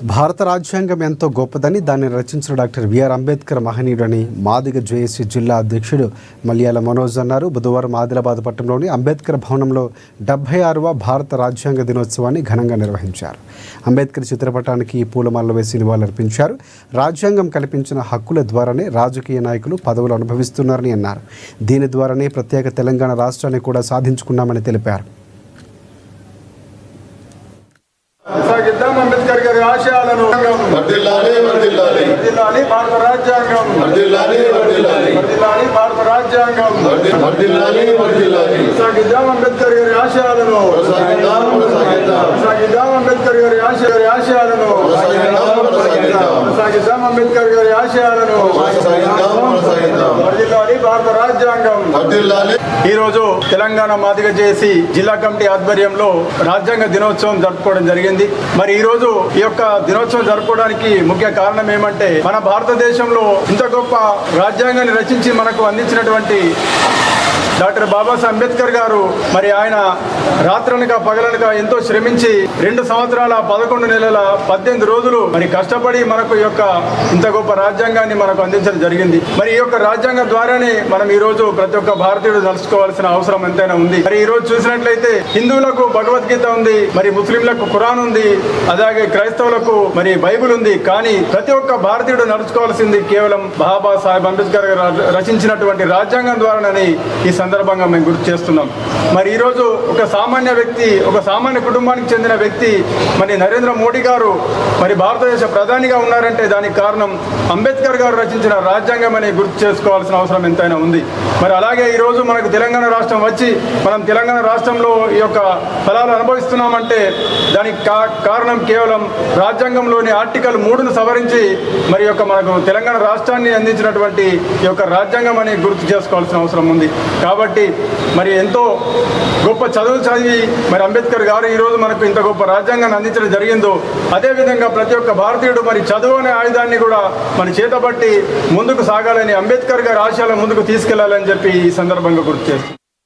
భారత రాజ్యాంగం ఎంతో గొప్పదని దాన్ని రచించిన డాక్టర్ బిఆర్ అంబేద్కర్ మహనీయుడని మాదిగ జేఏసీ జిల్లా అధ్యక్షుడు మల్యాల మనోజ్ అన్నారు. బుధవారం ఆదిలాబాద్ పట్టణంలోని అంబేద్కర్ భవనంలో 76వ భారత రాజ్యాంగ దినోత్సవాన్ని ఘనంగా నిర్వహించారు. అంబేద్కర్ చిత్రపటానికి పూలమాలలు వేసి నివాళులర్పించారు. రాజ్యాంగం కల్పించిన హక్కుల ద్వారానే రాజకీయ నాయకులు పదవులు అనుభవిస్తున్నారని అన్నారు. దీని ద్వారానే ప్రత్యేక తెలంగాణ రాష్ట్రాన్ని కూడా సాధించుకున్నామని తెలిపారు. అంబేద్కర్ గారి ఆశయాలను వర్ధిల్లాలి భారత రాజ్యాంగం, వర్ధిల్లాలి భారత రాజ్యాంగం, కొనసాగిద్దాం అంబేద్కర్ గారి ఆశయాలను, కొనసాగిద్దాం అంబేద్కర్ గారి ఆశయాలను, కొనసాగిద్దాం అంబేద్కర్ గారి ఆశయాలను, వర్ధిల్లాలి భారత రాజ్యాంగం. ఈరోజు తెలంగాణ మాదిగ జేఏసీ జిల్లా కమిటీ ఆధ్వర్యంలో రాజ్యాంగ దినోత్సవం జరుపుకోవడం జరిగింది. మరి ఈ రోజు ఈ యొక్క దినోత్సవం జరుపుకోవడానికి ముఖ్య కారణం ఏమంటే, మన భారతదేశంలో ఇంత గొప్ప రాజ్యాంగాన్ని రచించి మనకు అందించినటువంటి డాక్టర్ బాబాసాహెబ్ అంబేద్కర్ గారు మరి ఆయన రాత్రనక పగలనక ఎంతో శ్రమించి 2 సంవత్సరాల 11 నెలల 18 రోజులు మరి కష్టపడి మనకు ఈ యొక్క ఇంత గొప్ప రాజ్యాంగాన్ని మనకు అందించడం జరిగింది. మరి ఈ యొక్క రాజ్యాంగం ద్వారానే మనం ఈ రోజు ప్రతి ఒక్క భారతీయుడు నడుచుకోవాల్సిన అవసరం ఎంతైనా ఉంది. మరి ఈ రోజు చూసినట్లయితే హిందువులకు భగవద్గీత ఉంది, మరి ముస్లింలకు ఖురాన్ ఉంది, అలాగే క్రైస్తవులకు మరి బైబిల్ ఉంది. కానీ ప్రతి ఒక్క భారతీయుడు నడుచుకోవాల్సింది కేవలం బాబాసాహెబ్ అంబేద్కర్ గారు రచించినటువంటి రాజ్యాంగం ద్వారానని ఈ సందర్భంగా మేము గుర్తు చేస్తున్నాం. మరి ఈరోజు ఒక సామాన్య వ్యక్తి, ఒక సామాన్య కుటుంబానికి చెందిన వ్యక్తి మరి నరేంద్ర మోడీ గారు మరి భారతదేశ ప్రధానిగా ఉన్నారంటే దానికి కారణం అంబేద్కర్ గారు రచించిన రాజ్యాంగం అని గుర్తు చేసుకోవాల్సిన అవసరం ఎంతైనా ఉంది. మరి అలాగే ఈరోజు మనకు తెలంగాణ రాష్ట్రం వచ్చి మనం తెలంగాణ రాష్ట్రంలో ఈ యొక్క ఫలాలు అనుభవిస్తున్నామంటే దానికి కారణం కేవలం రాజ్యాంగంలోని ఆర్టికల్ 3ను సవరించి మరి యొక్క మనకు తెలంగాణ రాష్ట్రాన్ని అందించినటువంటి ఈ యొక్క రాజ్యాంగం అని గుర్తు చేసుకోవాల్సిన అవసరం ఉంది. కాబట్టి మరి ఎంతో గొప్ప చదువులు చదివి మరి అంబేద్కర్ గారు ఈరోజు మనకు ఇంత గొప్ప రాజ్యాంగాన్ని అందించడం జరిగిందో, అదేవిధంగా ప్రతి ఒక్క భారతీయుడు మరి చదువు అనే ఆయుధాన్ని కూడా మన చేతబట్టి ముందుకు సాగాలని, అంబేద్కర్ గారి ఆశయాలను ముందుకు తీసుకెళ్లాలని చెప్పి ఈ సందర్భంగా గుర్తు చేస్తాం.